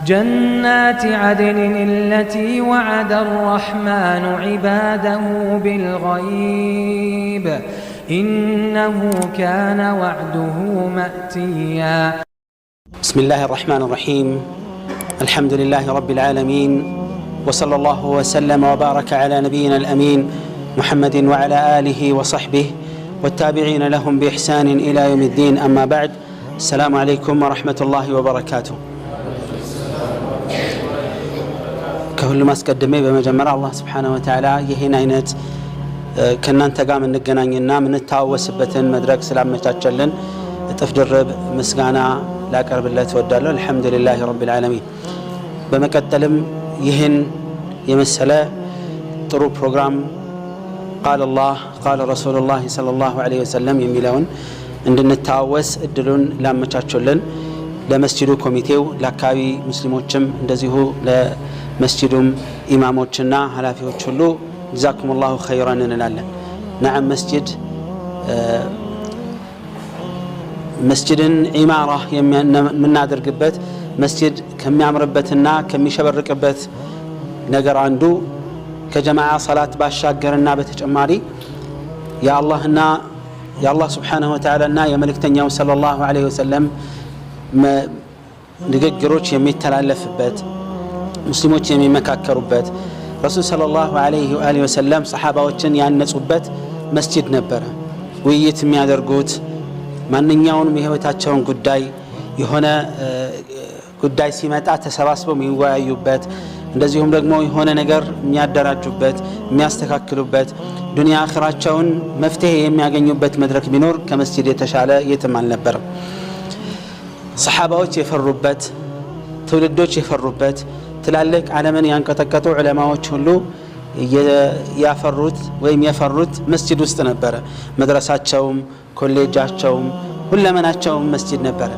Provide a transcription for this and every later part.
جنات عدن التي وعد الرحمن عباده بالغيب إنه كان وعده مأتيا. بسم الله الرحمن الرحيم. الحمد لله رب العالمين، وصلى الله وسلم وبارك على نبينا الأمين محمد وعلى آله وصحبه والتابعين لهم بإحسان إلى يوم الدين. أما بعد، السلام عليكم ورحمة الله وبركاته. كل ما اسقدمي بمجمر الله سبحانه وتعالى يهين عينت كنانተ ጋር እንገናኝና ምንታወስበትን መድረክ ስላመቻቸልን እጥፍ ድርብ ምስጋና ላቀርብለት እወዳለሁ። አልহামዱሊላሂ ረቢል ዓለሚን። በመቀጠልም ይህን የመሰለ ጥሩ ፕሮግራም قال الله قال رسول الله صلى الله عليه وسلم የሚለውን እንድንታወስ እድሉን ላመቻቸልን ለመስጂዱ ኮሚቴው፣ ለአካባቢ ሙስሊሞችም እንደዚሁ ለመስጂዱም ኢማሞችና ኃላፊዎች ሁሉ جزاكم الله خيرا እንላለን። نعم መስጂድን ኢማራ የምናደርግበት መስጂድ ከሚያምርበትና ከሚሸበርቅበት ነገር አንዱ ከጀማዓ ሰላት ባሻገርና በተጨማሪ የአላህ Subhanahu Wa Ta'ala እና የመልእክተኛው ሰለላሁ ዐለይሂ ወሰለም ንግግሮች የሚተላለፍበት፣ ሙስሊሞች የሚመካከሩበት፣ ረሱል ሰለላሁ ዐለይሂ ወሰለም ሰሃባዎችን ያነጹበት መስጂድ ነበረ። ውይይት የሚያደርጉት ማንኛውንም የህይወታቸውን ጉዳይ የሆነ ጉዳይ ሲመጣ ተሰባስበው የሚወያዩበት፣ እንደዚሁም ደግሞ የሆነ ነገር የሚያደራጁበት፣ የሚያስተካክሉበት፣ ዱንያ አኺራቸውን መፍትሄ የሚያገኙበት መድረክ ቢኖር ከመስጂድ የተሻለ የትም አልነበረም። ሰሃባዎች የፈሩበት፣ ትውልዶች የፈሩበት፣ ትላልቅ ዓለምን ያንቀጠቀጡ ዑለማዎች ሁሉ ያፈሩት ወይም የፈሩት መስጂድ ውስጥ ነበረ። መድረሳቸውም ኮሌጃቸውም ሁለመናቸውም መስጂድ ነበረ።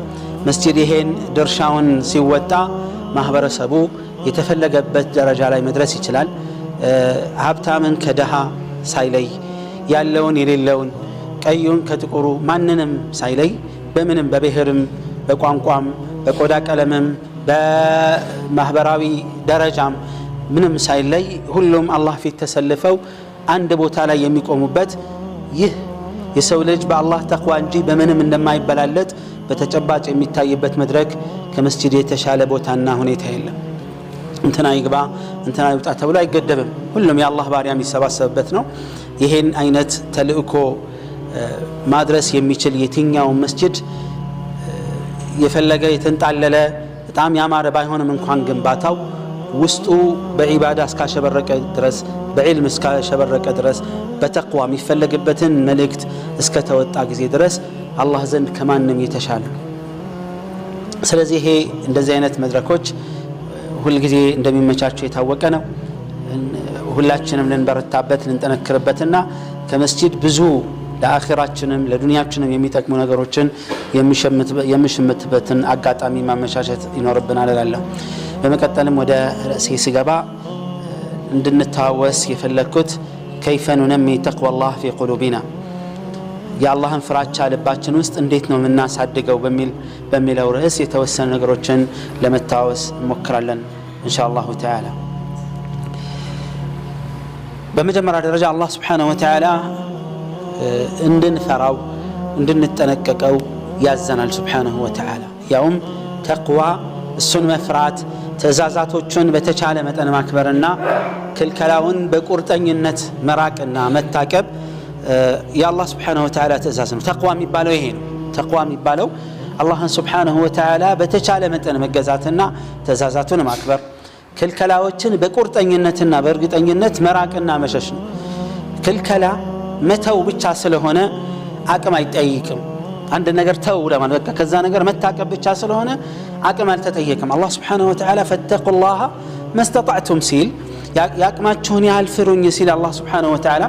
መስጂድ ይሄን ድርሻውን ሲወጣ ማህበረሰቡ የተፈለገበት ደረጃ ላይ መድረስ ይችላል። ሀብታምን ከደሃ ሳይለይ፣ ያለውን የሌለውን፣ ቀዩን ከጥቁሩ ማንንም ሳይለይ በምንም በብሔርም በቋንቋም በቆዳ ቀለምም በማህበራዊ ደረጃም ምንም ሳይለይ ሁሉም አላህ ፊት ተሰልፈው አንድ ቦታ ላይ የሚቆሙበት፣ ይህ የሰው ልጅ በአላህ ተቅዋ እንጂ በምንም እንደማይበላለጥ በተጨባጭ የሚታይበት መድረክ ከመስጂድ የተሻለ ቦታና ሁኔታ የለም። እንትና ይግባ እንትና ይውጣ ተብሎ አይገደብም። ሁሉም የአላህ ባሪያ የሚሰባሰብበት ነው። ይሄን አይነት ተልእኮ ማድረስ የሚችል የትኛው መስጂድ የፈለገ የተንጣለለ በጣም ያማረ ባይሆንም እንኳን ግንባታው ውስጡ በዒባዳ እስካሸበረቀ ድረስ፣ በዕልም እስካሸበረቀ ድረስ፣ በተቅዋ የሚፈለግበትን መልእክት እስከተወጣ ጊዜ ድረስ አላህ ዘንድ ከማንም የተሻለ ነው። ስለዚህ ይሄ እንደዚህ አይነት መድረኮች ሁልጊዜ እንደሚመቻቸው የታወቀ ነው። ሁላችንም ልንበረታበት ልንጠነክርበትና ከመስጂድ ብዙ ለአኺራችንም ለዱንያችንም የሚጠቅሙ ነገሮችን የሚሸምትበትን አጋጣሚ ማመቻቸት ይኖርብናል እላለሁ። በመቀጠልም ወደ ርዕሴ ስገባ እንድንታወስ የፈለኩት كيف ننمي تقوى الله في قلوبنا، የአላህን ፍራቻ ልባችን ውስጥ እንዴት ነው የምናሳድገው በሚለው ርዕስ የተወሰኑ ነገሮችን ለመታወስ እንሞክራለን ኢንሻአላሁ ተዓላ። በመጀመሪያ ደረጃ አላህ Subhanahu Wa Ta'ala እንድንፈራው እንድንጠነቀቀው ያዘናል Subhanahu Wa Ta'ala። ያውም ተቅዋ እሱን መፍራት፣ ትእዛዛቶቹን በተቻለ መጠን ማክበርና ክልከላውን በቁርጠኝነት መራቅና መታቀብ የአላህ Subhanahu Wa Ta'ala ትእዛዝ ነው። ተቅዋ የሚባለው ይሄ ነው። ተቅዋ የሚባለው አላህን Subhanahu Wa Ta'ala በተቻለ መጠን መገዛትና ትእዛዛቱን ማክበር፣ ክልከላዎችን በቁርጠኝነትና በእርግጠኝነት መራቅና መሸሽ ነው። ክልከላ መተው ብቻ ስለሆነ አቅም አይጠይቅም። አንድ ነገር ተው ለማለት በቃ ከዛ ነገር መታቀብ ብቻ ስለሆነ አቅም አልተጠየቅም። አላህ Subhanahu Wa Ta'ala ፈተቁላህ መስተጣዕቱም ሲል ያቅማችሁን ያህል ፍሩኝ ሲል አላህ Subhanahu Wa Ta'ala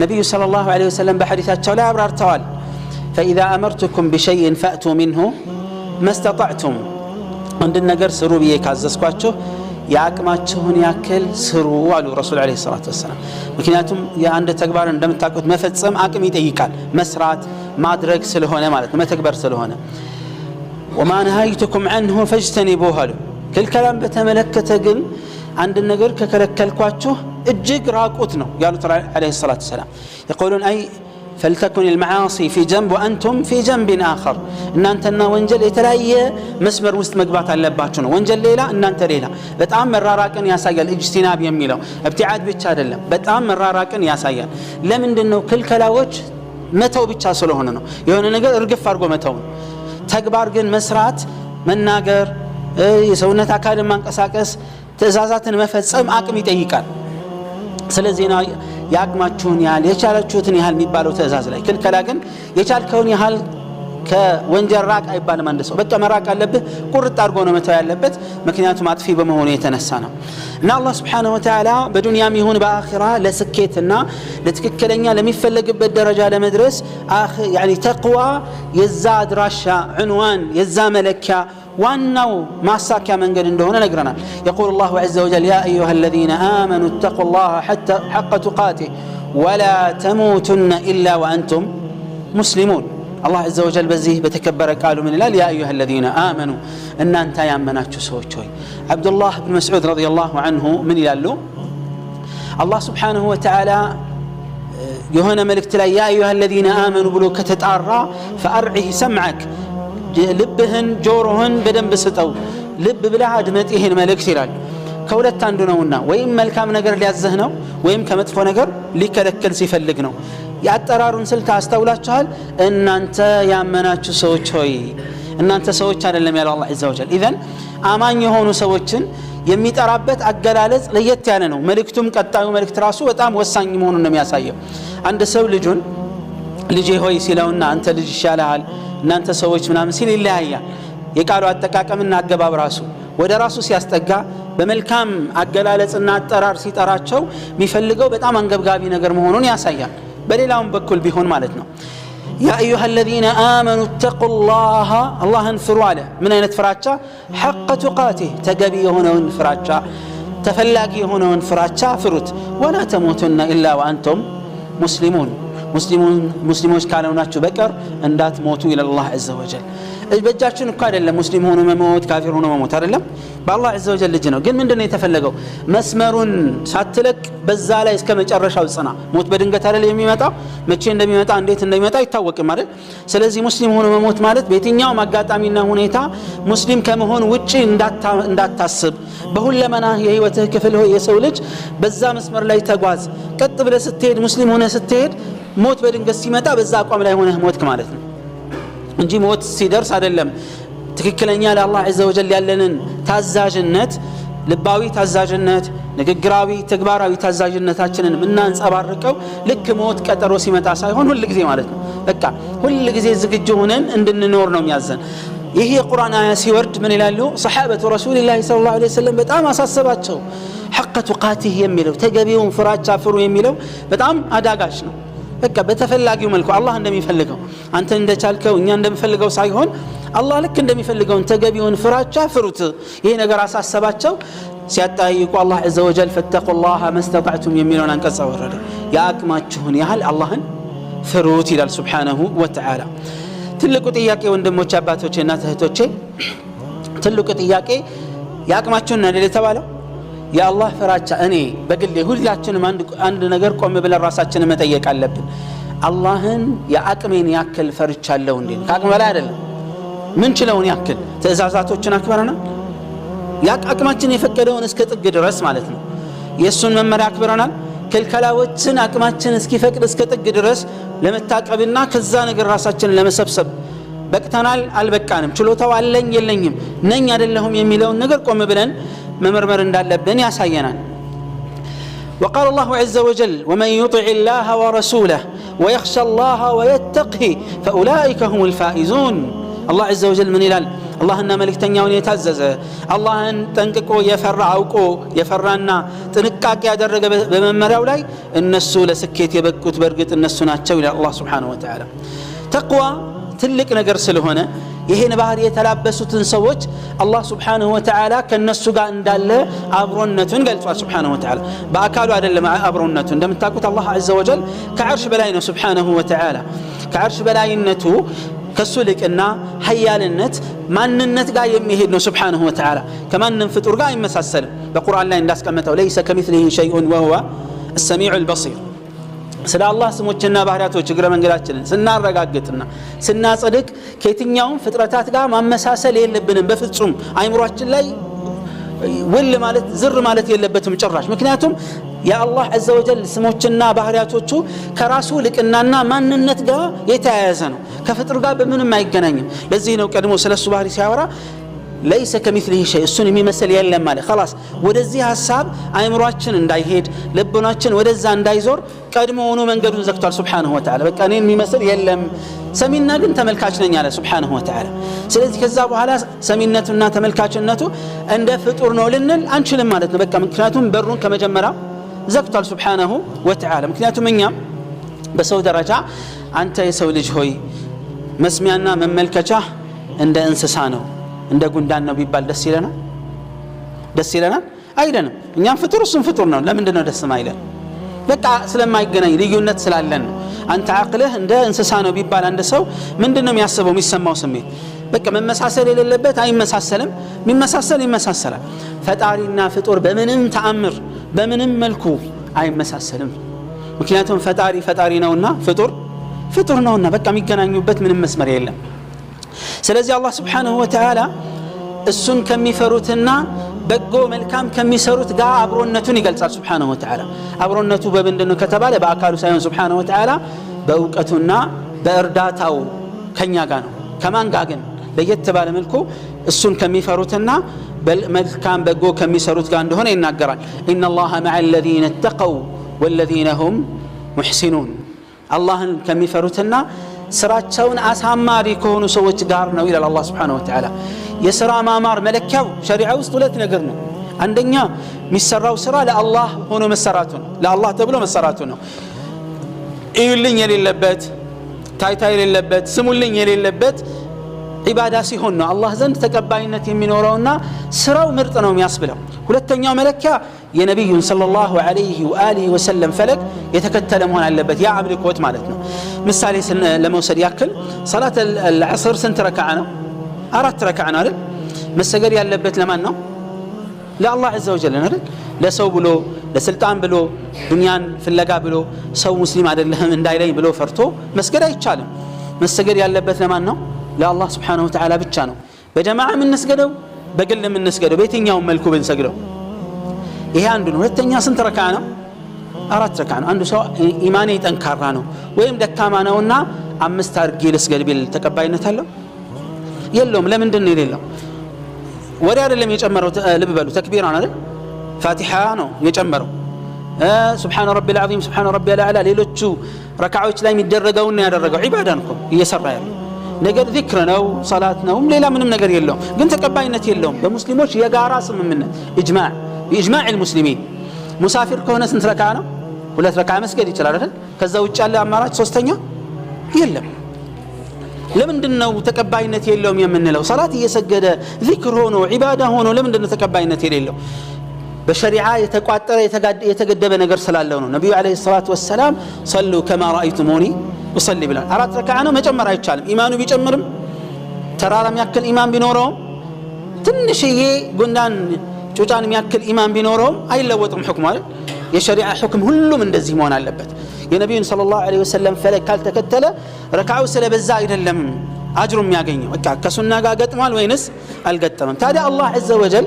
ነብዩ ሰለላሁ ዐለይሂ ወሰለም በሐዲታቸው ላይ አብራርተዋል። فإذا أمرتكم بشيء فأتوا منه ما استطعتم عند النجر سروا بيه كازسكواتشو ያቅማችሁን ያክል ስሩ አሉ ረሱል አለይሂ ሰላቱ ወሰለም። ምክንያቱም የአንድ ተግባር እንደምታውቁት መፈጸም አቅም ይጠይቃል። መስራት ማድረግ ስለሆነ ማለት ነው፣ መተግበር ስለሆነ። وما نهيتكم عنه فاجتنبوه ክልከላን በተመለከተ ግን አንድ ነገር ከከለከልኳችሁ እጅግ ራቁት ነው ያሉት عليه الصلاه والسلام يقولون اي فلتكن المعاصي في جنب وانتم في جنب اخر እናንተና ወንጀል የተለያየ መስመር ውስጥ መግባት አለባችሁ ነው ወንጀል ሌላ እናንተ ሌላ በጣም መራራቅን ያሳያል اجتناب የሚለው ابتعاد ብቻ አይደለም በጣም መራራቅን ያሳያል ለምንድነው ክልከላዎች መተው ብቻ ስለሆነ ነው የሆነ ነገር እርግፍ አድርጎ መተው ተግባር ግን መስራት መናገር የሰውነት አካልን ማንቀሳቀስ ትእዛዛትን መፈጸም አቅም ይጠይቃል ስለዚህ ነው ያቅማችሁን ያህል የቻላችሁትን ያህል የሚባለው ትእዛዝ ላይ ክልከላ ግን የቻልከውን ያህል ከወንጀል ራቅ አይባልም አንድ ሰው በቃ መራቅ አለበት ቁርጥ አድርጎ ነው መተው ያለበት ምክንያቱም አጥፊ በመሆኑ የተነሳ ነው እና አላህ Subhanahu Wa Ta'ala በዱንያም ይሁን በአኺራ ለስኬትና ለትክክለኛ ለሚፈለግበት ደረጃ ለመድረስ يعني ተቅዋ የዛ አድራሻ عنوان የዛ መለኪያ وانو ما ساكا من قد እንደሆነ ነግረናል يقول الله عز وجل يا ايها الذين امنوا اتقوا الله حق تقاته ولا تموتن الا وانتم مسلمون الله عز وجل بزيه بتكبر قالوا من الله يا ايها الذين امنوا ان انت ያመናችሁ ሰዎች ሆይ عبد الله بن مسعود رضي الله عنه من ይላሉ الله سبحانه وتعالى የሆነ መልእክት ላይ يا ايها الذين امنوا ብሎ ከተጣራ فارعه سمعك ልብህን ጆሮህን በደንብ ስጠው ልብ ብለህ አድመጥ ይሄን መልእክት ይላል ከሁለት አንዱ ነውና ወይም መልካም ነገር ሊያዘህ ነው ወይም ከመጥፎ ነገር ሊከለከል ሲፈልግ ነው ያጠራሩን ስልት አስተውላችኋል እናንተ ያመናችሁ ሰዎች ሆይ እናንተ ሰዎች አይደለም ያለው አላህ عز وجل اذا አማኝ የሆኑ ሰዎችን የሚጠራበት አገላለጽ ለየት ያለ ነው መልእክቱም ቀጣዩ መልእክት ራሱ በጣም ወሳኝ መሆኑን ነው የሚያሳየው አንድ ሰው ልጁን ልጄ ሆይ ሲለውና አንተ ልጅ ይሻላል እናንተ ሰዎች ምናምን ሲል ይለያያል የቃሉ አጠቃቀምና አገባብ ራሱ ወደ ራሱ ሲያስጠጋ በመልካም አገላለጽና አጠራር ሲጠራቸው የሚፈልገው በጣም አንገብጋቢ ነገር መሆኑን ያሳያል በሌላውም በኩል ቢሆን ማለት ነው يا ايها الذين امنوا اتقوا الله الله انفروا على من اين فراتشا حق تقاته تجبي يهونون فراتشا تفلاقي يهونون فراتشا فروت ولا تموتن الا وانتم مسلمون كانوا ناتشو بكر اندات موتوا الى الله عز وجل በእጃችን እኮ አይደለም ሙስሊም ሆኖ መሞት ካፊር ሆኖ መሞት አይደለም በአላህ عز وجل ልጅ ነው ግን ምንድነው የተፈለገው መስመሩን ሳትለቅ በዛ ላይ እስከ መጨረሻው ጽና ሞት በድንገት አይደለም የሚመጣው መቼ እንደሚመጣ እንዴት እንደሚመጣ አይታወቅም አይደል ስለዚህ ሙስሊም ሆኖ መሞት ማለት በየትኛውም አጋጣሚና ሁኔታ ሙስሊም ከመሆን ውጪ እንዳታስብ በሁለመና የህይወትህ ክፍል ሆይ የሰው ልጅ በዛ መስመር ላይ ተጓዝ ቀጥ ብለህ ስትሄድ ሙስሊም ሆነ ስትሄድ ሞት በድንገት ሲመጣ በዛ አቋም ላይ ሆነህ ሞትክ ማለት ነው እንጂ ሞት ሲደርስ አይደለም ትክክለኛ ለአላህ عز وجل ያለንን ታዛዥነት ልባዊ ታዛዥነት ንግግራዊ ተግባራዊ ታዛዥነታችንን ምናንጸባርቀው ልክ ሞት ቀጠሮ ሲመጣ ሳይሆን ሁሉ ጊዜ ማለት ነው በቃ ሁሉ ጊዜ ዝግጁ ሆነን እንድንኖር ነው የሚያዘን ይሄ የቁርአን አያ ሲወርድ ምን ይላሉ ሰሃበቱ ረሱላህ ሰለላሁ ዐለይሂ ወሰለም በጣም አሳሰባቸው حق تقاته የሚለው ተገቢውን ፍራቻ ፍሩ የሚለው በጣም አዳጋች ነው በቃ በተፈላጊው መልኩ አላህ እንደሚፈልገው አንተ እንደቻልከው እኛ እንደምፈልገው ሳይሆን አላህ ልክ እንደሚፈልገው ተገቢውን ፍራቻ ፍሩት ይሄ ነገር አሳሰባቸው ሲያጣይቁ አላህ عز وجل فاتقوا الله ما استطعتم የሚለውን አንቀጽ ወረደ ያቅማችሁን ያህል አላህን ፍሩት ይላል Subhanahu Wa Ta'ala ትልቁ ጥያቄ ወንድሞች አባቶቼና እህቶቼ ትልቁ ጥያቄ ያቅማችሁን ነው የተባለው የአላህ ፍራቻ እኔ በግሌ ሁላችንም አንድ ነገር ቆም ብለን ራሳችንን መጠየቅ አለብን አላህን የአቅሜን ያክል ፈርቻለሁ እንዴ ከአቅም በላይ አይደለም ምን ችለውን ያክል ትእዛዛቶችን አክብረናል ያቅማችን የፈቀደውን እስከ ጥግ ድረስ ማለት ነው የሱን መመሪያ አክብረናል ክልከላዎችን አቅማችን እስኪፈቅድ እስከ ጥግ ድረስ ለመታቀብና ከዛ ነገር ራሳችንን ለመሰብሰብ በቅተናል አልበቃንም ችሎታው አለኝ የለኝም ነኝ አይደለሁም የሚለውን ነገር ቆም ብለን ممرمر እንዳለብን ያሳየናል وقال الله عز وجل ومن يطع الله ورسوله ويخشى الله ويتقه فاولئك هم الفائزون الله عز وجل من ይላል አላህና መልእክተኛውን የታዘዘ አላህን ጠንቅቆ የፈራ አውቆ የፈራና ጥንቃቄ ያደረገ በመመሪያው ላይ እነሱ ለስኬት የበቁት በርግጥ እነሱ ናቸው ይላል አላህ Subhanahu Wa Ta'ala ተቅዋ ትልቅ ነገር ስለሆነ ይሄን ባህር የተላበሱትን ሰዎች አላህ Subhanahu Wa Ta'ala ከነሱ ጋር እንዳለ አብሮነቱን ገልጿል Subhanahu Wa Ta'ala በአካሉ አይደለም አብሮነቱ እንደምታውቁት አላህ عز وجل ከዓርሽ በላይ ነው Subhanahu Wa Ta'ala ከዓርሽ በላይነቱ ከሱ ልቅና ሀያልነት ማንነት ጋር የሚሄድ ነው Subhanahu Wa Ta'ala ከማንም ፍጡር ጋር አይመሳሰልም በቁርአን ላይ እንዳስቀመጠው ليس كمثله شيء وهو السميع البصير ስለ አላህ ስሞችና ባህሪያቶች እግረ መንገዳችንን ስናረጋግጥና ስናጸድቅ ከየትኛውም ፍጥረታት ጋር ማመሳሰል የለብንም በፍጹም አይምሮአችን ላይ ወል ማለት ዝር ማለት የለበትም ጭራሽ ምክንያቱም ያ አላህ عز وجل ስሞችና ባህሪያቶቹ ከራሱ ልቅናና ማንነት ጋር የተያያዘ ነው ከፍጥር ጋር በምንም አይገናኝም ለዚህ ነው ቀድሞ ስለሱ ባህሪ ሲያወራ ليس كمثله شيء እሱን የሚመስል የለም ማለት خلاص ወደዚህ ሐሳብ አይምሮአችን እንዳይሄድ ልቦናችን ወደዛ እንዳይዞር ቀድሞውኑ መንገዱን ዘግቷል Subhanahu Wa Ta'ala በቃ እኔን የሚመስል የለም ሰሚና ግን ተመልካች ነኝ አለ Subhanahu Wa Ta'ala ስለዚህ ከዛ በኋላ ሰሚነቱና ተመልካችነቱ እንደ ፍጡር ነው ልንል አንችልም ማለት ነው በቃ ምክንያቱም በሩን ከመጀመሪያ ዘግቷል Subhanahu Wa Ta'ala ምክንያቱም እኛም በሰው ደረጃ አንተ የሰው ልጅ ሆይ መስሚያና መመልከቻ እንደ እንስሳ ነው እንደ ጉንዳን ነው ቢባል ደስ ይለናል አይደለም እኛም ፍጡር እሱም ፍጡር ነው ለምንድን ነው ደስ ማይለን በቃ ስለማይገናኝ ልዩነት ስላለን ነው አንተ አቅልህ እንደ እንስሳ ነው ቢባል አንድ ሰው ምንድነው የሚያስበው የሚሰማው ስሜት በቃ መመሳሰል የሌለበት አይመሳሰልም የሚመሳሰል ይመሳሰላል ፈጣሪና ፍጡር በምንም ተአምር በምንም መልኩ አይመሳሰልም ምክንያቱም ፈጣሪ ነውና ፍጡር ነውና በቃ የሚገናኙበት ምንም መስመር የለም ስለዚህ አላህ Subhanahu Wa Ta'ala እሱን ከሚፈሩትና በጎ መልካም ከሚሰሩት ጋር አብሮነቱን ይገልጻል Subhanahu Wa Ta'ala አብሮነቱ በምንድነው ከተባለ በአካሉ ሳይሆን Subhanahu Wa Ta'ala በእውቀቱና በእርዳታው ከኛ ጋር ነው ከማን ጋር ግን ለየት ባለ መልኩ እሱን ከሚፈሩትና መልካም በጎ ከሚሰሩት ጋር እንደሆነ ይናገራል إن الله مع الذين اتقوا والذين هم محسنون አላህን ከሚፈሩትና ስራቸውን አሳማሪ ከሆኑ ሰዎች ጋር ነው ይላል አላህ Subhanahu Wa Ta'ala የሥራ ማማር መለኪያው ሸሪዓ ውስጥ ሁለት ነገር ነው አንደኛ የሚሰራው ስራ ለአላህ ሆኖ መሰራቱ ነው ለአላህ ተብሎ መሰራቱ ነው ይልኝ የሌለበት ታይታ የሌለበት ስሙልኝ የሌለበት ኢባዳ ሲሆን ነው አላህ ዘንድ ተቀባይነት የሚኖረውና ስራው ምርጥ ነው የሚያስብለው ሁለተኛው መለኪያ የነብዩን ሰለላሁ ዐለይሂ ወአሊሂ ወሰለም ፈለግ የተከተለ መሆን አለበት ያ አምልኮት ማለት ነው ምሳሌ ለመውሰድ ያክል ሰላት العصر ስንት ረካዓ ነው 4 ረካዓ ነው አይደል መሰገድ ያለበት ለማን ነው ለአላህ عز وجل አይደል ለሰው ብሎ ለስልጣን ብሎ ዱንያን ፍለጋ ብሎ ሰው ሙስሊም አይደለም እንዳይለኝ ብሎ ፈርቶ መስገድ አይቻልም መሰገድ ያለበት ለማን ነው ለአላህ Subhanahu Wa Ta'ala ብቻ ነው በጀማዓ ምን እንስገደው በግል ምን እንስገደው በየትኛው መልኩ ብንሰግደው ይሄ አንዱ ነው ሁለተኛ ስንት ረካዓ ነው 4 ረካዓ ነው አንዱ ሰው ኢማኔ ጠንካራ ነው ወይም ደካማ ነውና 5 አርጌ ልስገድ ቢል ተቀባይነት አለው የለውም ለምንድን ነው የሌለው ወሬ አይደለም የጨመረው ልብ በሉ ተክቢራ ነው አይደል ፋቲሃ ነው የጨመረው سبحان ربي العظيم سبحان ربي الاعلى ሌሎቹ ረካዓዎች ላይ የሚደረገው ነው ያደረገው ኢባዳ ነው እየሰራ ያለው ነገር ذكر ነው ሶላት ነው ሌላ ምንም ነገር የለውም ግን ተቀባይነት የለውም በሙስሊሞች የጋራ ስምምነት باجماع المسلمين ሙሳፊር ከሆነ ስንት ረካዓ ነው 2 ረካዓ መስገድ ይችላል አይደል ከዛ ውጭ ያለ አማራጭ ሶስተኛ የለም ለምንድነው ተቀባይነት የለውም የምንለው ሶላት እየሰገደ ذكر ሆኖ ኢባዳ ሆኖ ለምንድነው ተቀባይነት የሌለው በሸሪዓ የተቋጠረ የተገደበ ነገር ስላለው ነው ነብዩ አለይሂ ሰላቱ ወሰለም صلوا كما رايتموني اصلي ብላ 4 ረካዓ ነው መጨመር አይቻልም ኢማኑ ቢጨምርም ተራራም ያክል ኢማን ቢኖረው ትንሽዬ ጉንዳን ጩጫን የሚያክል ኢማን ቢኖረው አይለወጥም ሁክሙ አይደል የሸሪዓ ሁክም ሁሉም እንደዚህ መሆን አለበት የነብዩን ሰለላሁ ዐለይሂ ወሰለም ፈለግ ካልተከተለ ረካዓው ስለበዛ አይደለም አጅሩ የሚያገኘው በቃ ከሱና ጋር ገጥሟል ወይንስ አልገጠመም ታዲያ አላህ عز وجل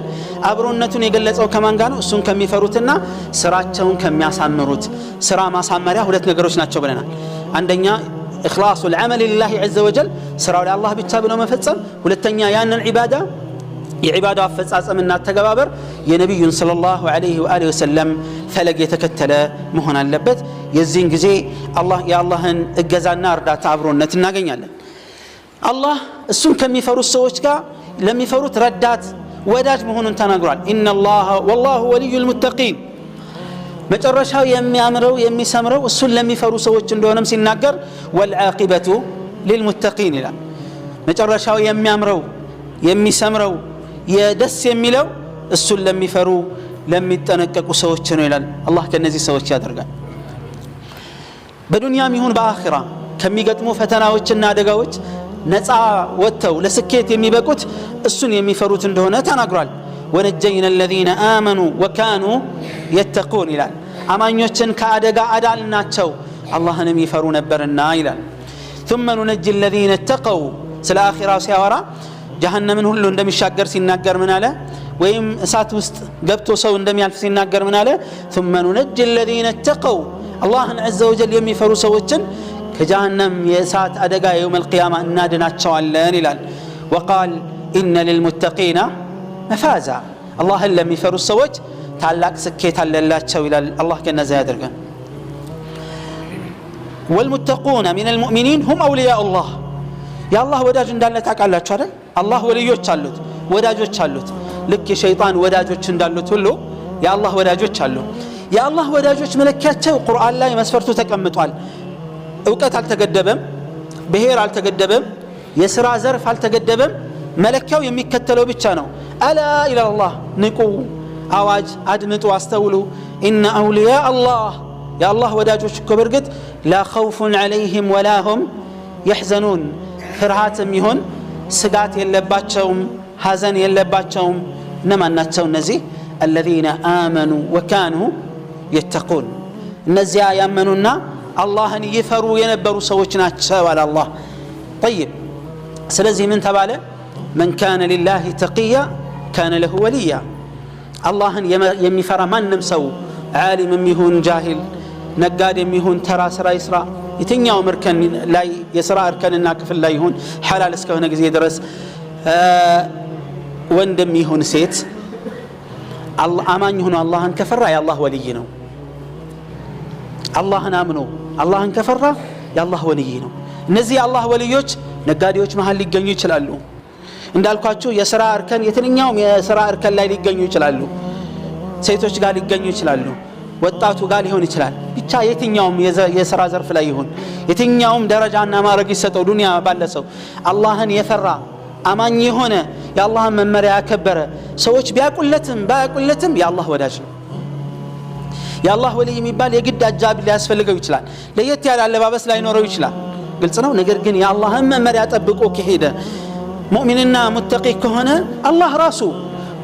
አብሮነቱን የገለጸው ከማን ጋር ነው እሱን ከሚፈሩትና ስራቸውን ከሚያሳምሩት ስራ ማሳመሪያ ሁለት ነገሮች ናቸው ብለናል አንደኛ اخلاص العمل لله عز وجل ስራው ለአላህ ብቻ ብሎ መፈጸም ሁለተኛ ያንን ኢባዳ የኢባዳ አፈጻጸምና ተገባበር የነብዩን ሰለላሁ ዐለይሂ ወአሊሂ ወሰለም ፈለግ የተከተለ መሆን አለበት የዚህን ጊዜ አላህ የአላህን እገዛና እርዳታ አብሮነት እናገኛለን አላህ እሱን ከሚፈሩት ሰዎች ጋር ለሚፈሩት ረዳት ወዳጅ መሆኑን ተናግሯል ኢነላህ ወላሁ ወሊዩል ሙተቂን መጨረሻው የሚያምረው የሚሰምረው እሱን ለሚፈሩ ሰዎች እንደሆነም ሲናገር ወልዓቂበቱ ሊልሙተቂን ይላል መጨረሻው የሚያምረው የሚሰምረው የደስ የሚለው እሱን ለሚፈሩ ለሚጠነቀቁ ሰዎች ነው ይላል አላህ ከነዚህ ሰዎች ያደርጋል በዱንያም ይሁን በአኺራ ከሚገጥሙ ፈተናዎችና አደጋዎች ነፃ ወጥተው ለስኬት የሚበቁት እሱን የሚፈሩት እንደሆነ ተናግሯል። ወነጀይና الذين آمنوا وكانوا يتقون ይላል። አማኞችን ከአደጋ አዳልናቸው አላህንም ይፈሩ ነበርና ይላል። ثم ننجي الذين اتقوا ስለ አኺራው ሲያወራ ጀሃነምን ሁሉ እንደሚሻገር ሲናገር ምን አለ? ወይም እሳት ውስጥ ገብቶ ሰው እንደሚያልፍ ሲናገር ምን አለ? ثم ننجي الذين اتقوا አላህን عز وجل የሚፈሩ ሰዎችን ከጀሃነም የእሳት አደጋ የውም القيامة እናድናቸዋለን ይላል። وقال إن للمتقين مفازا አላህን ለሚፈሩ ሰዎች ታላቅ ስኬት አለላቸው ይላል። አላህ ከነዛ ያድርገን። والمتقون من المؤمنين هم أولياء الله يا الله ወዳጅ እንዳለ ታውቃላችሁ አይደል? አላህ ወልዮች አሉት ወዳጆች አሉት። ልክ የሸይጣን ወዳጆች እንዳሉት ሁሉ የአላህ ወዳጆች አሉ። የአላህ ወዳጆች መለኪያቸው ቁርአን ላይ መስፈርቱ ተቀምጧል። እውቀት አልተገደበም፣ ብሔር አልተገደበም፣ የሥራ ዘርፍ አልተገደበም። መለኪያው የሚከተለው ብቻ ነው። አላ ኢላላህ ንቁ፣ አዋጅ አድምጡ፣ አስተውሉ። ኢነ አውሊያ አላህ የአላህ ወዳጆች እኮ በርግጥ ላ ኸውፉን ዐለይሂም ወላ ሁም የሕዘኑን ፍርሃትም ይሁን ስጋት የለባቸውም፣ ሐዘን የለባቸውም። እነማን ናቸው እነዚህ? አለዚነ አመኑ ወካኑ የተቁን እነዚያ ያመኑና አላህን ይፈሩ የነበሩ ሰዎች ናቸው አለ አላህ። ጠይብ ስለዚህ ምን ተባለ? መን ካነ ሊላሂ ተቂያ ካነ ለሁ ወልያ። አላህን የሚፈራ ማንም ሰው ዓሊምም ይሁን ጃሂል፣ ነጋዴም ይሁን ተራ ስራ ይስራ፣ የትኛውም እርከን ላይ የሥራ እርከንና ክፍል ላይ ይሁን ሐላል እስከሆነ ጊዜ ድረስ ወንድም ይሁን ሴት አማኝ ሆኖ አላህን ከፈራ የአላህ ወልይ ነው። አላህን አምኖ አላህን ከፈራ የአላህ ወልይ ነው። እነዚህ የአላህ ወልዮች ነጋዴዎች መሃል ሊገኙ ይችላሉ። እንዳልኳችሁ የሥራ እርከን የትኛውም የሥራ እርከን ላይ ሊገኙ ይችላሉ። ሴቶች ጋር ሊገኙ ይችላሉ። ወጣቱ ጋር ሊሆን ይችላል። ብቻ የትኛውም የሥራ ዘርፍ ላይ ይሁን የትኛውም ደረጃና ማዕረግ ይሰጠው ዱንያ ባለ ሰው አላህን የፈራ አማኝ የሆነ የአላህን መመሪያ ያከበረ ሰዎች ቢያቁለትም ባያቁለትም የአላህ ወዳጅ ነው። የአላህ ወልይ የሚባል የግድ አጃቢ ሊያስፈልገው ይችላል። ለየት ያለ አለባበስ ላይኖረው ይችላል። ግልጽ ነው። ነገር ግን የአላህን መመሪያ ጠብቆ ከሄደ ሙእሚንና ሙተቂ ከሆነ አላህ ራሱ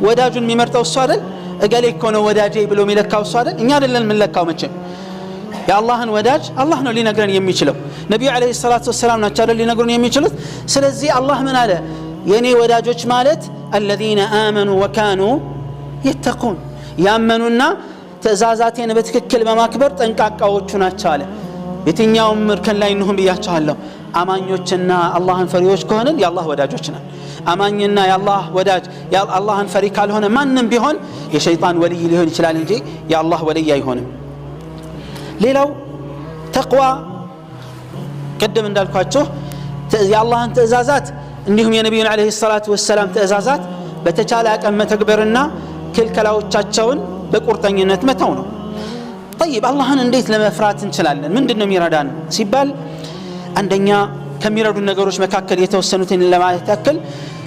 ወዳጁን የሚመርጠው እሱ አይደል? እገሌ እኮ ነው ወዳጄ ብሎ የሚለካው እሱ አይደል? እኛ አይደለን የምንለካው መቼም። የአላህን ወዳጅ አላህ ነው ሊነግረን የሚችለው። ነቢዩ ዓለይሂ ሰላቱ ወሰላም ናቸው አይደል ሊነግሩን የሚችሉት። ስለዚህ አላህ ምን አለ? የኔ ወዳጆች ማለት አለዚነ አመኑ ወካኑ የተቁን ያመኑና ትእዛዛቴን በትክክል በማክበር ጠንቃቃዎቹ ናቸው አለ። የትኛውም እርከን ላይ እንሁን ብያቸዋለሁ። አማኞችና አላህን ፈሪዎች ከሆንን የአላህ ወዳጆች ነን። አማኝና የአላህ ወዳጅ አላህን ፈሪ ካልሆነ ማንም ቢሆን የሸይጣን ወልይ ሊሆን ይችላል እንጂ የአላህ ወልይ አይሆንም። ሌላው ተቅዋ ቅድም እንዳልኳችሁ የአላህን ትእዛዛት እንዲሁም የነቢዩን ዓለይሂ ሰላቱ ወሰላም ትእዛዛት በተቻለ አቅም መተግበርና ክልከላዎቻቸውን በቁርጠኝነት መተው ነው። ጠይብ አላህን እንዴት ለመፍራት እንችላለን? ምንድን ነው የሚረዳን ሲባል አንደኛ ከሚረዱ ነገሮች መካከል የተወሰኑትን ለማየት ያክል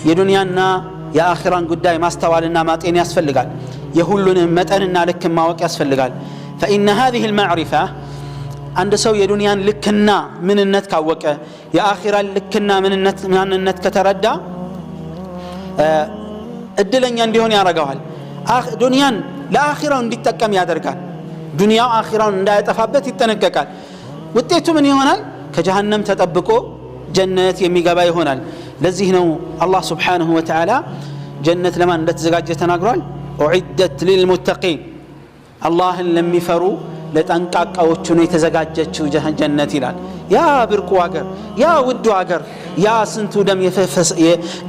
የዱንያና የአኺራን ጉዳይ ማስተዋልና ማጤን ያስፈልጋል። የሁሉንም መጠንና ልክ ማወቅ ያስፈልጋል። فإن هذه المعرفة አንድ ሰው የዱንያን ልክና ምንነት ካወቀ የአኺራን ልክና ምንነት ከተረዳ እድለኛ እንዲሆን ያደርገዋል። ዱንያን ለአኺራው እንዲጠቀም ያደርጋል። ዱንያው አኺራውን እንዳያጠፋበት ይጠነቀቃል። ውጤቱ ምን ይሆናል? ከጀሃነም ተጠብቆ ጀነት የሚገባ ይሆናል። ለዚህ ነው አላህ ሱብሓነሁ ወተዓላ ጀነት ለማን እንደተዘጋጀ ተናግሯል። ኡዒደት ሊልሙተቂን አላህን ለሚፈሩ ለጠንቃቃዎቹ ነው የተዘጋጀችው ጀነት ይላል። ያ ብርቁ ሀገር፣ ያ ውዱ ሀገር፣ ያ ስንቱ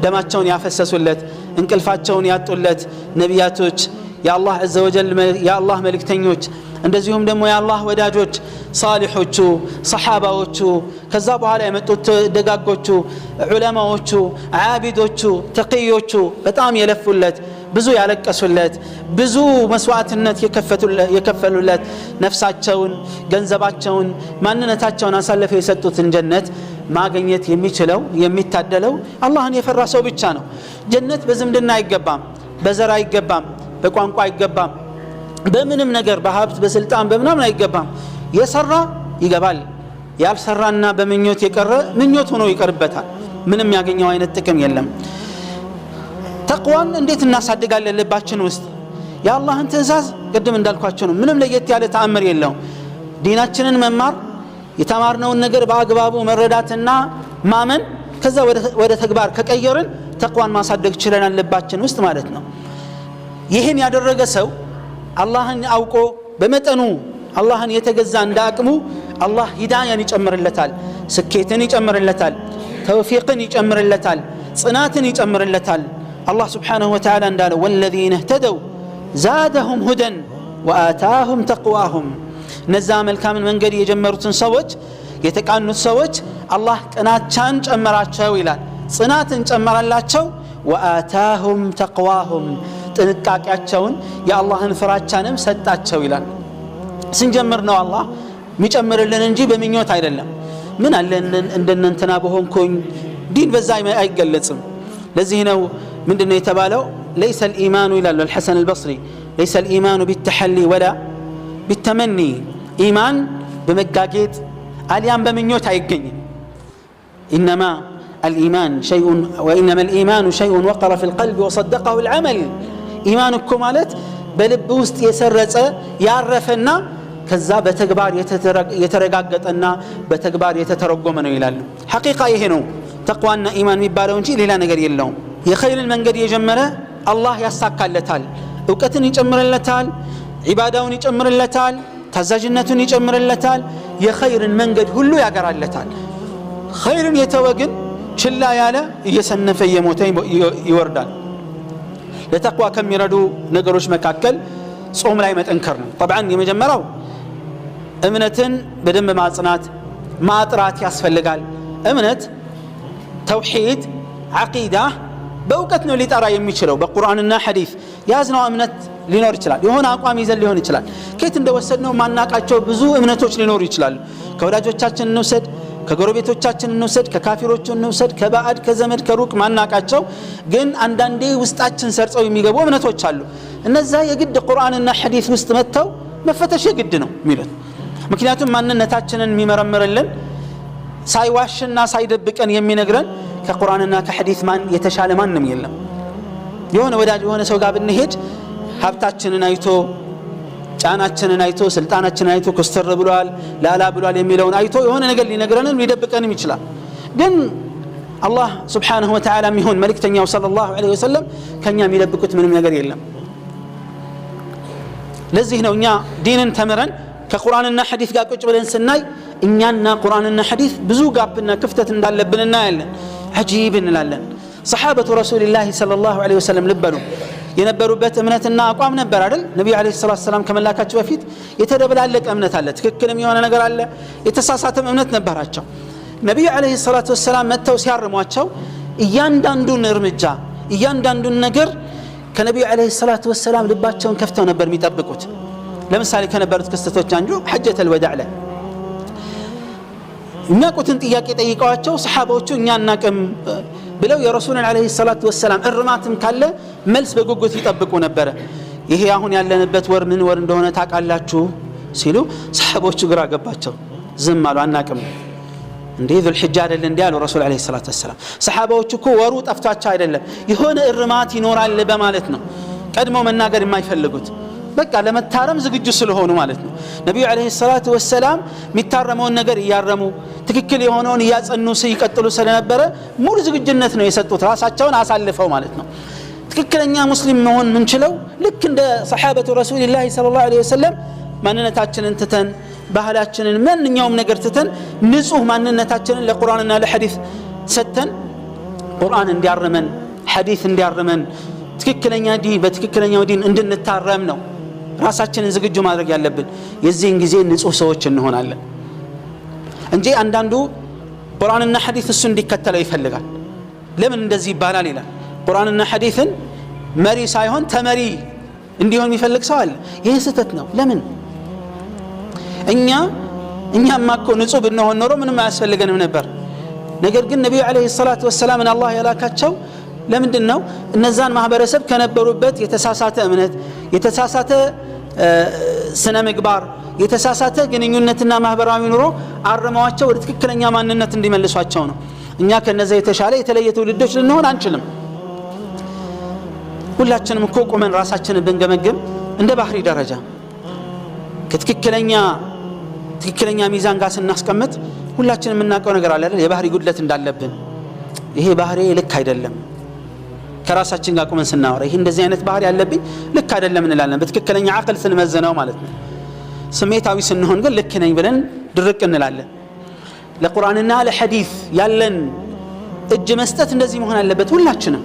ደማቸውን ያፈሰሱለት እንቅልፋቸውን ያጡለት ነቢያቶች፣ የአላህ ዐዘ ወጀል የአላህ መልእክተኞች፣ እንደዚሁም ደግሞ የአላህ ወዳጆች ሳሊሖቹ፣ ሰሓባዎቹ፣ ከዛ በኋላ የመጡት ደጋጎቹ ዑለማዎቹ፣ ዓቢዶቹ፣ ተቅዮቹ በጣም የለፉለት ብዙ ያለቀሱለት ብዙ መስዋዕትነት የከፈሉለት ነፍሳቸውን፣ ገንዘባቸውን፣ ማንነታቸውን አሳልፈው የሰጡትን ጀነት ማግኘት የሚችለው የሚታደለው አላህን የፈራ ሰው ብቻ ነው። ጀነት በዝምድና አይገባም፣ በዘር አይገባም፣ በቋንቋ አይገባም፣ በምንም ነገር በሀብት በስልጣን በምናምን አይገባም። የሰራ ይገባል፣ ያልሰራና በምኞት የቀረ ምኞት ሆኖ ይቀርበታል። ምንም ያገኘው አይነት ጥቅም የለም ተቅዋን እንዴት እናሳድጋለን ልባችን ውስጥ የአላህን ትእዛዝ ቅድም እንዳልኳችሁ ነው ምንም ለየት ያለ ተአምር የለውም ዲናችንን መማር የተማርነውን ነገር በአግባቡ መረዳትና ማመን ከዛ ወደ ተግባር ከቀየርን ተቅዋን ማሳደግ ይችላል ልባችን ውስጥ ማለት ነው ይሄን ያደረገ ሰው አላህን አውቆ በመጠኑ አላህን የተገዛ እንዳቅሙ አላህ ሂዳያን ይጨምርለታል ስኬትን ይጨምርለታል ተውፊቅን ይጨምርለታል ጽናትን ይጨምርለታል አላህ Subhanahu Wa Ta'ala እንዳለው والذين اهتدوا زادهم هدى وآتاهم تقواهم ነዛ መልካምን መንገድ የጀመሩትን ሰዎች የተቃኑት ሰዎች አላህ ቅናቻን ጨመራቸው ይላል ጽናትን ጨመራላቸው وآتاهم تقواهم ጥንቃቄያቸውን የአላህን ፍራቻንም ሰጣቸው ይላል ስንጀምር ነው አላህ የሚጨምርልን እንጂ በመኞት አይደለም ምን አለ እንደነንተና በሆንኩኝ ዲን በዛ አይገለጽም ለዚህ ነው ምንድነው የተባለው ليس الإيمان إلى الحسن البصري ليس الإيمان بالتحلي ولا بالتمني إيمان بمجاجيت اليوم بمنيوت هيجني إنما الإيمان شيء وإنما الإيمان شيء وقر في القلب وصدقه العمل إيمانكم مالت بلب ውስጥ የሰረጸ ያረፈና ከዛ በተግባር የተረጋገጠና በተግባር የተተረጎመ ነው ይላል ሐቂቃ ይሄ ነው ተቅዋና ኢማን የሚባለው እንጂ ሌላ ነገር የለውም የኸይርን መንገድ የጀመረ አላህ ያሳካለታል ዕውቀትን ይጨምርለታል ዒባዳውን ይጨምርለታል ታዛዥነቱን ይጨምርለታል የኸይርን መንገድ ሁሉ ያገራለታል ኸይርን የተወግን ችላ ያለ እየሰነፈ የሞተ ይወርዳል ለተቅዋ ከሚረዱ ነገሮች መካከል ጾም ላይ መጠንከር ነው طبعا የመጀመሪያው እምነትን በደንብ ማጽናት ማጥራት ያስፈልጋል እምነት ተውሂድ አቂዳ በእውቀት ነው ሊጠራ የሚችለው በቁርአንና ሐዲስ ያዝነው እምነት ሊኖር ይችላል የሆነ አቋም ይዘን ሊሆን ይችላል ከየት እንደወሰድነው ማናቃቸው ብዙ እምነቶች ሊኖሩ ይችላሉ ከወዳጆቻችን እንውሰድ ከጎረቤቶቻችን እንውሰድ ከካፊሮች እንውሰድ ከባዕድ ከዘመድ ከሩቅ ማናቃቸው ግን አንዳንዴ ውስጣችን ሰርጸው የሚገቡ እምነቶች አሉ እነዛ የግድ ቁርአንና ሐዲስ ውስጥ መተው መፈተሽ የግድ ነው የሚሉት ምክንያቱም ማንነታችንን የሚመረምርልን ሳይዋሽና ሳይደብቀን የሚነግረን ከቁርአንና ከሐዲስ ማን የተሻለ ማንም የለም የሆነ ወዳጅ የሆነ ሰው ጋር ብንሄድ ሀብታችንን አይቶ ጫናችንን አይቶ ስልጣናችንን አይቶ ኮስተር ብሏል ላላ ብሏል የሚለውን አይቶ የሆነ ነገር ሊነግረንም ሊደብቀንም ይችላል ግን አላህ Subhanahu Wa Ta'ala የሚሆን መልእክተኛው ሰለላሁ ዐለይሂ ወሰለም ከኛ የሚደብቁት ምንም ነገር የለም ለዚህ ነው እኛ ዲንን ተምረን ከቁርአንና ሐዲስ ጋር ቁጭ ብለን ስናይ እኛና ቁርአንና ሐዲስ ብዙ ጋፕና ክፍተት እንዳለብን እናያለን አጂብ እንላለን ሰሃበቱ ረሱልላህ ሰለላሁ ዐለይሂ ወሰለም ልበሉ የነበሩበት እምነትና አቋም ነበር አይደል ነብዩ አለይሂ ሰላቱ ሰላም ከመላካቸው በፊት የተደበላለቀ እምነት አለ ትክክልም የሆነ ነገር አለ የተሳሳተም እምነት ነበራቸው ነብዩ አለይሂ ሰላቱ ሰላም መተው ሲያርሟቸው እያንዳንዱን እርምጃ እያንዳንዱን ነገር ከነብዩ አለይሂ ሰላቱ ሰላም ልባቸውን ከፍተው ነበር የሚጠብቁት ለምሳሌ ከነበሩት ክስተቶች አንዱ ሐጀተል ወዳዕ ላይ የሚያውቁትን ጥያቄ ጠይቀዋቸው ሰሃባዎቹ እኛ እናቅም ብለው የረሱልን አለይሂ ሰላቱ ወሰላም እርማትም ካለ መልስ በጉጉት ይጠብቁ ነበር ይሄ አሁን ያለንበት ወር ምን ወር እንደሆነ ታውቃላችሁ ሲሉ ሰሃቦቹ ግራ ገባቸው ዝም አሉ አናቅም እንዴ ዙልሂጃ አይደል እንዴ አሉ ረሱል አለይሂ ሰላቱ ወሰላም ሰሃባዎቹ እኮ ወሩ ጠፍቷቸው አይደለም የሆነ እርማት ይኖራል በማለት ነው ቀድሞ መናገር የማይፈልጉት በቃ ለመታረም ዝግጁ ስለሆኑ ማለት ነው ነብዩ አለይሂ ሰላቱ ወሰላም የሚታረመውን ነገር ያረሙ ትክክል የሆነውን ያጸኑ ሲቀጥሉ ስለነበረ ሙሉ ዝግጁነት ነው የሰጡት ራሳቸውን አሳልፈው ማለት ነው ትክክለኛ ሙስሊም መሆን ምንችለው ልክ እንደ ሰሃበቱ ረሱልላህ ሰለላሁ ዐለይሂ ወሰለም ማንነታችንን ትተን ባህላችንን ማንኛውም ነገር ትተን ንጹህ ማንነታችንን ለቁርአንና ለሐዲስ ሰተን ቁርአን እንዲያርመን ሐዲስ እንዲያርመን ትክክለኛ ዲን በትክክለኛው ዲን እንድንታረም ነው ራሳችንን ዝግጁ ማድረግ ያለብን የዚህን ጊዜ ንጹህ ሰዎች እንሆናለን እንጂ አንዳንዱ ቁርአንና ሐዲስ እሱ እንዲከተለው ይፈልጋል ለምን እንደዚህ ይባላል ይላል ቁርአንና ሐዲስን መሪ ሳይሆን ተመሪ እንዲሆን የሚፈልግ ሰው አለ ይሄ ስህተት ነው ለምን እኛማ እኮ ንጹህ ብንሆን ኖሮ ምንም አያስፈልገንም ነበር ነገር ግን ነብዩ አለይሂ ሰላቱ ወሰላም አላህ ያላካቸው ለምንድነው እነዛን ማህበረሰብ ከነበሩበት የተሳሳተ እምነት የተሳሳተ ስነ ምግባር የተሳሳተ ግንኙነትና ማህበራዊ ኑሮ አርመዋቸው ወደ ትክክለኛ ማንነት እንዲመልሷቸው ነው እኛ ከነዛ የተሻለ የተለየ ትውልዶች ልንሆን አንችልም። ሁላችንም እኮ ቆመን ራሳችንን ብንገመግም እንደ ባህሪ ደረጃ ከትክክለኛ ሚዛን ጋር ስናስቀምጥ ሁላችንም የምናውቀው ነገር አለ አይደል? የባህሪ ጉድለት እንዳለብን ይሄ ባህሪ ልክ አይደለም። ከራሳችን ጋር ቆመን ስናወራ ይሄ እንደዚህ አይነት ባህሪ ያለብኝ ልክ አይደለም እንላለን። በትክክለኛ አቅል ስንመዝነው ማለት ነው። ስሜታዊ ስንሆን ግን ልክ ነኝ ብለን ድርቅ እንላለን። ለቁርአንና ለሐዲስ ያለን እጅ መስጠት እንደዚህ መሆን አለበት ሁላችንም።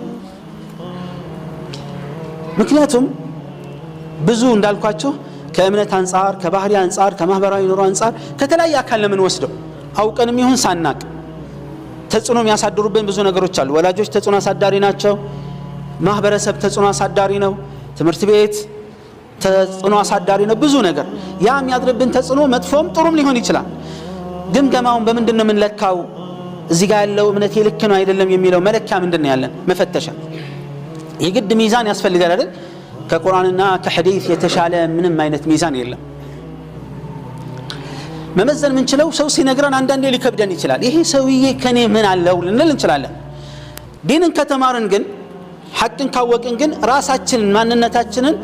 ምክንያቱም ብዙ እንዳልኳችሁ ከእምነት አንፃር፣ ከባህሪ አንፃር፣ ከማህበራዊ ኑሮ አንፃር ከተለያየ አካል ለምን ወስደው አውቀንም ይሁን ሳናቅ ተጽዕኖ የሚያሳድሩብን ብዙ ነገሮች አሉ። ወላጆች ተጽዕኖ አሳዳሪ ናቸው። ማህበረሰብ ተጽዕኖ አሳዳሪ ነው። ትምህርት ቤት ተጽዕኖ አሳዳሪ ነው። ብዙ ነገር ያ የሚያድርብን ተጽዕኖ መጥፎም ጥሩም ሊሆን ይችላል። ግምገማውን በምንድን ነው የምንለካው? እዚህ ጋር ያለው እምነቴ ልክ ነው አይደለም የሚለው መለኪያ ምንድን ነው ያለን? መፈተሻ የግድ ሚዛን ያስፈልጋል አይደል? ከቁርአንና ከሐዲስ የተሻለ ምንም አይነት ሚዛን የለም። መመዘን የምንችለው ሰው ሲነግረን አንዳንዴ ሊከብደን ይችላል። ይሄ ሰውዬ ከኔ ምን አለው ልንል እንችላለን። ዲንን ከተማርን ግን ሐቅን ካወቅን ግን ራሳችንን ማንነታችንን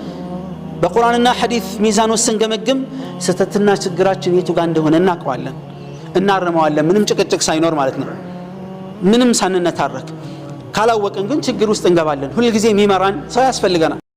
በቁርአንና ሐዲስ ሚዛን ውስጥ ስንገመግም ስህተትና ችግራችን የቱ ጋር እንደሆነ እናውቀዋለን፣ እናርመዋለን። ምንም ጭቅጭቅ ሳይኖር ማለት ነው፣ ምንም ሳንነታረክ። ካላወቅን ግን ችግር ውስጥ እንገባለን። ሁልጊዜ የሚመራን ሰው ያስፈልገናል።